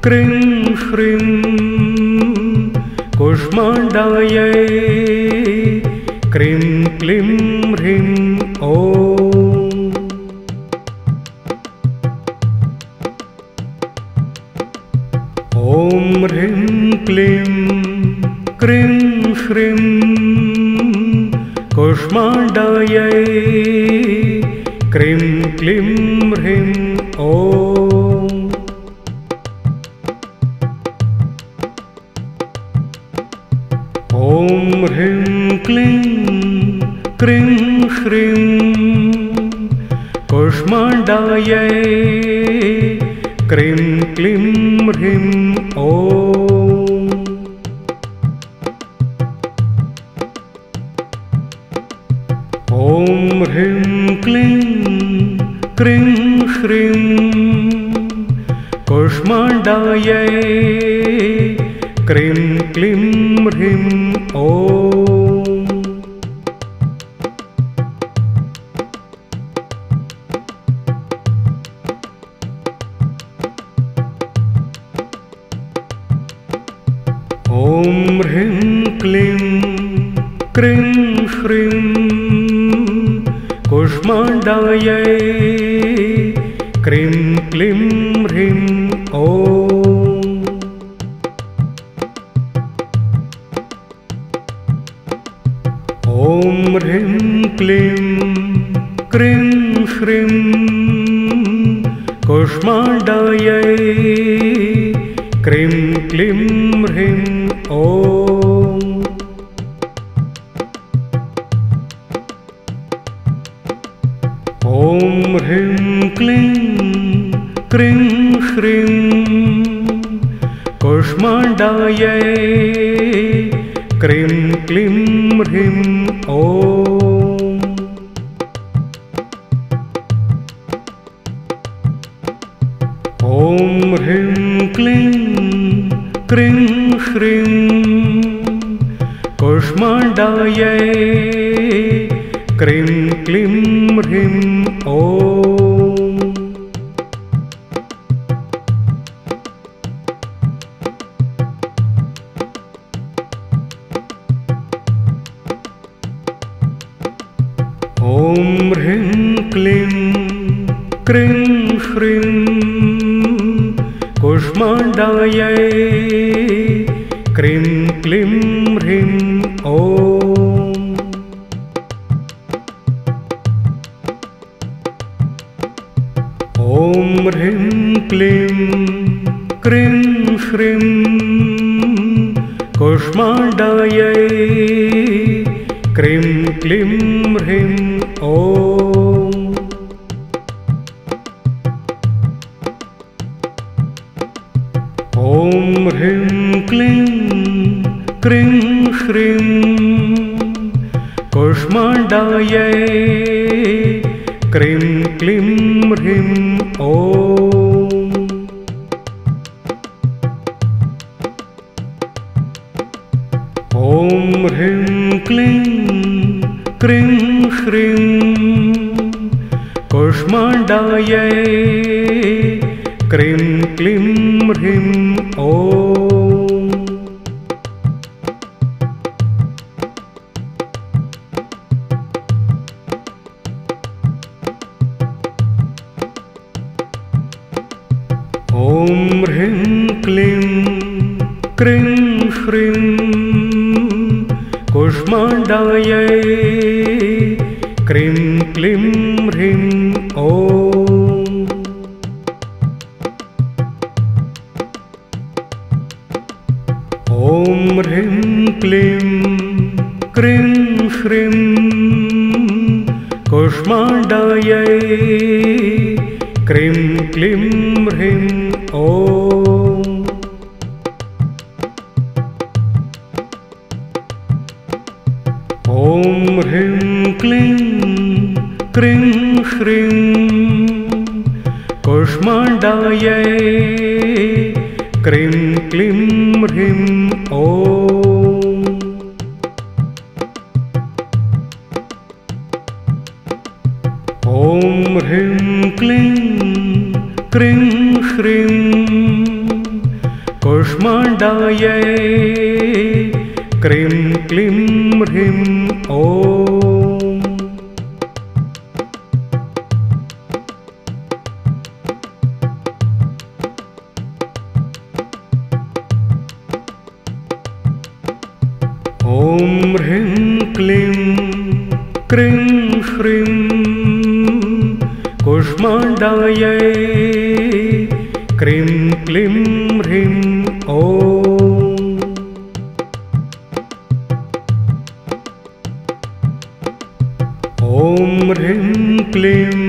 Cream श्रीं कूष्माण्डायै cream क्लीं ह्रीं ॐ ह्रीं क्लीं क्रीं श्रीं कूष्माण्डायै क्रीं क्लीं ह्रीं ॐ ह्रीं क्लीं क्रीं श्रीं कूष्माण्डायै क्रीं क्लीं ह्रीं ॐ ह्रीं क्लीं क्रीं श्रीं कूष्माण्डायै क्रीं क्लीं ह्रीं ॐ ह्रीं क्लीं क्रीं श्रीं कूष्माण्डायै क्रीं क्लीं ह्रीं ॐ ह्रीं क्लीं क्रीं श्रीं कूष्माण्डायै क्रीं क्लीं ह्रीं ॐ ह्रीं क्लीं क्रीं श्रीं कूष्माण्डायै क्रीं क्लीं ह्रीं ॐ ह्रीं क्लीं क्रीं श्रीं कूष्माण्डायै क्रीं क्लीं ह्रीं ॐ ह्रीं क्लीं क्रीं श्रीं कूष्माण्डायै क्रीं क्लीं ह्रीं ॐ ह्रीं क्लीं क्रीं श्रीं कूष्माण्डायै क्रीं क्लीं ह्रीं ॐ ह्रीं क्लीं क्रीं श्रीं कूष्माण्डायै क्रीं क्लीं ह्रीं ॐ ह्रीं क्लीं क्रीं श्रीं कूष्माण्डायै क्रीं क्लीं ह्रीं ॐ ह्रीं क्लीं क्रीं श्रीं कूष्माण्डायै क्रीं क्लीं ह्रीं ॐ ह्रीं क्लीं क्रीं श्रीं कूष्माण्डायै क्रीं क्लीं ह्रीं ॐ ह्रीं क्लीं क्रीं श्रीं कूष्माण्डायै क्रीं क्लीं ह्रीं ॐ ह्रीं क्लीं क्रीं श्रीं कुष्माण्डायै क्रीं क्लीं ह्रीं ॐ। ॐ ह्रीं क्लीं क्रीं ह्रीं कुष्माण्डायै क्रीं क्लीं ह्रीं ॐ। ॐ ह्रीं क्लीं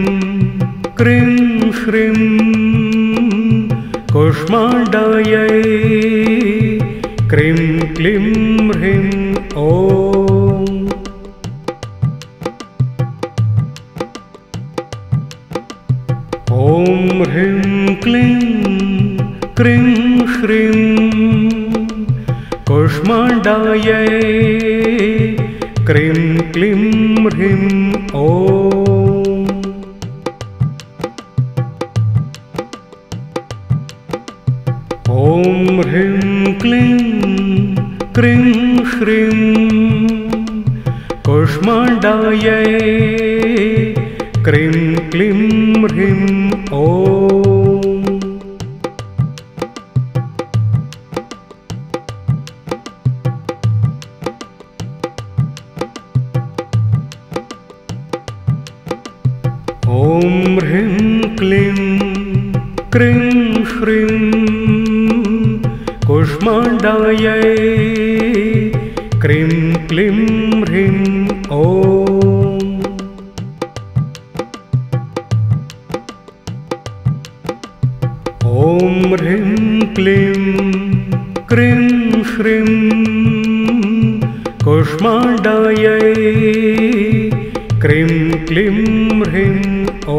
क्रीं ह्रीं कुष्माण्डायै क्रीं क्लीं ह्रीं ॐ। ॐ ह्रीं क्लीं क्रीं ह्रीं कुष्माण्डायै क्रीं क्लीं ह्रीं ॐ। ॐ ह्रीं क्लीं क्रीं ह्रीं कुष्माण्डायै क्रीं क्लीं ह्रीं ॐ। ॐ ह्रीं क्लीं क्रीं ह्रीं कुष्माण्डायै क्रीं क्लीं ह्रीं ॐ। ॐ ह्रीं क्लीं क्रीं ह्रीं कुष्माण्डायै क्रीं क्लीं ह्रीं ॐ।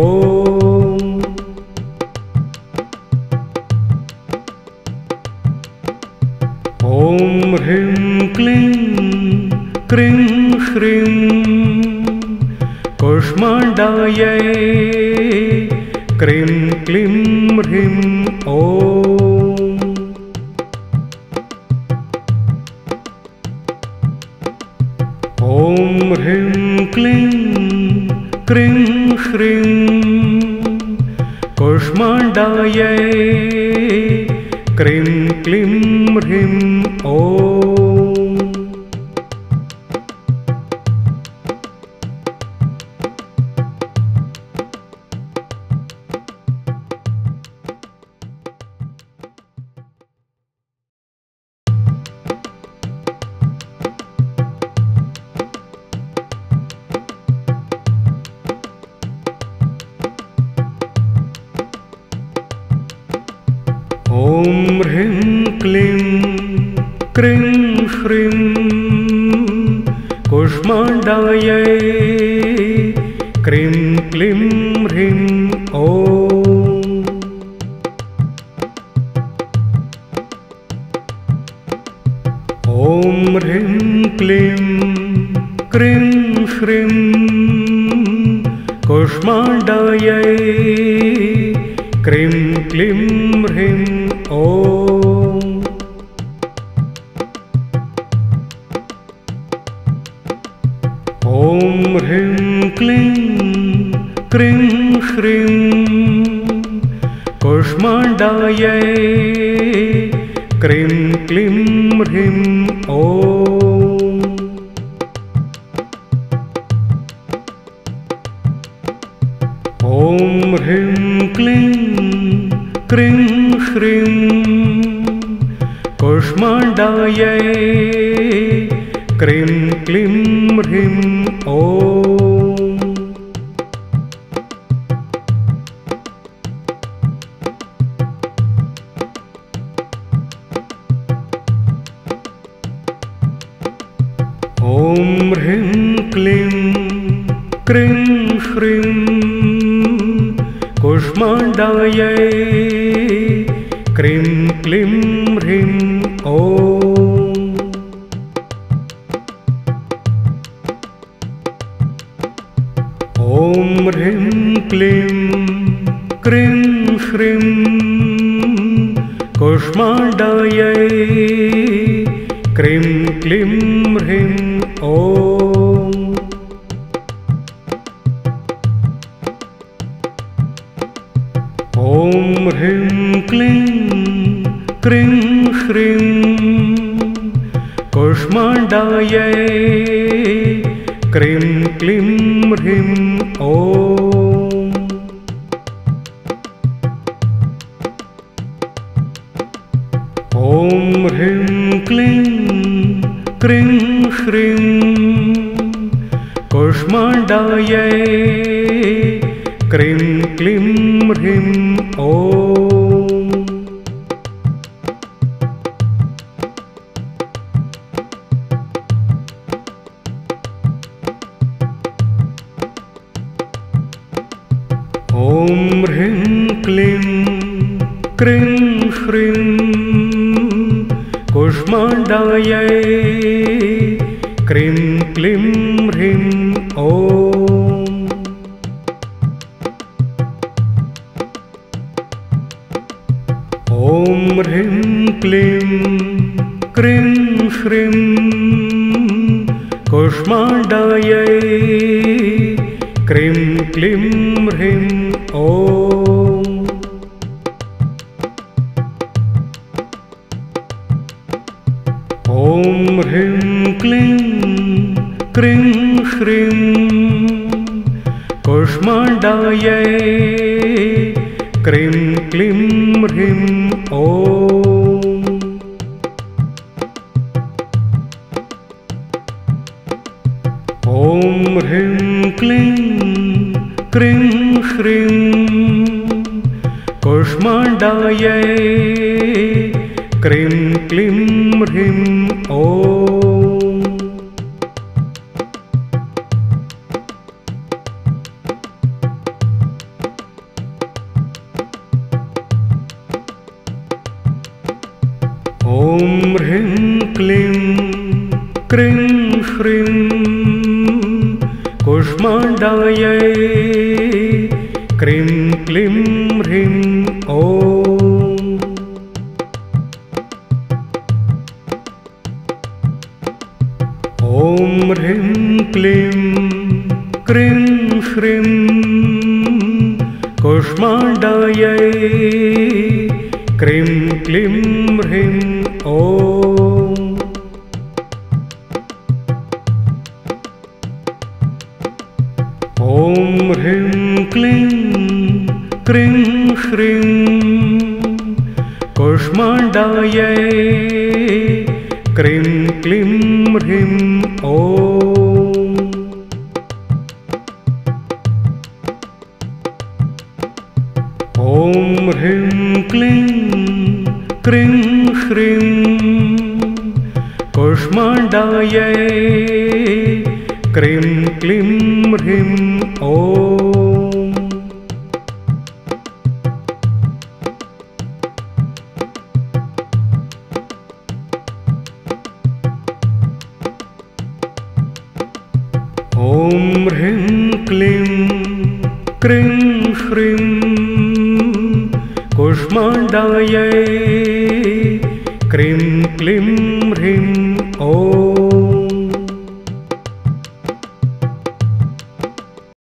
ॐ ह्रीं क्लीं क्रीं ह्रीं कुष्माण्डायै क्रीं क्लीं ह्रीं ॐ। ॐ ह्रीं क्लीं क्रीं ह्रीं कुष्माण्डायै क्रीं क्लीं ह्रीं ॐ। ॐ ह्रीं क्लीं क्रीं ह्रीं कुष्माण्डायै क्रीं क्लीं ह्रीं ॐ। ॐ ह्रीं क्लीं क्रीं ह्रीं कुष्माण्डायै क्रीं क्लीं ह्रीं ॐ। ॐ ह्रीं क्लीं क्रीं ह्रीं कुष्माण्डायै क्रीं क्लीं ह्रीं ॐ। ॐ ह्रीं क्लीं क्रीं ह्रीं कुष्माण्डायै क्रीं क्लीं ह्रीं ॐ। ॐ ह्रीं क्लीं क्रीं ह्रीं कुष्माण्डायै क्रीं क्लीं ह्रीं ॐ। ॐ ह्रीं क्लीं क्रीं ह्रीं कूष्माण्डायै क्रीं क्लीं ह्रीं ॐ। ॐ ह्रीं क्लीं क्रीं श्रीं कूष्माण्डायै क्रीं क्लीं ह्रीं ॐ। ॐ ह्रीं क्लीं क्रीं श्रीं कूष्माण्डायै क्रीं क्लीं ह्रीं ॐ। ॐ ह्रीं क्लीं क्रीं श्रीं कूष्माण्डायै क्रीं क्लीं ह्रीं ॐ। ॐ ह्रीं क्लीं क्रीं श्रीं कूष्माण्डायै क्रीं क्लीं ह्रीं ॐ। ॐ ह्रीं क्लीं क्रीं श्रीं कूष्माण्डायै क्रीं क्लीं ह्रीं ॐ। ॐ ह्रीं क्लीं क्रीं श्रीं कूष्माण्डायै क्रीं क्लीं ह्रीं ॐ। ॐ ह्रीं क्लीं क्रीं श्रीं कूष्माण्डायै क्रीं क्लीं ह्रीं ॐ। ॐ ह्रीं क्लीं क्रीं श्रीं कूष्माण्डायै क्रीं क्लीं ह्रीं ॐ। ॐ ह्रीं क्लीं क्रीं श्रीं कूष्माण्डायै क्रीं क्लीं ह्रीं ॐ। ॐ ह्रीं क्लीं क्रीं श्रीं कूष्माण्डायै क्रीं क्लीं ह्रीं ॐ। ॐ ह्रीं क्लीं क्रीं श्रीं कूष्माण्डायै क्रीं क्लीं ह्रीं ॐ।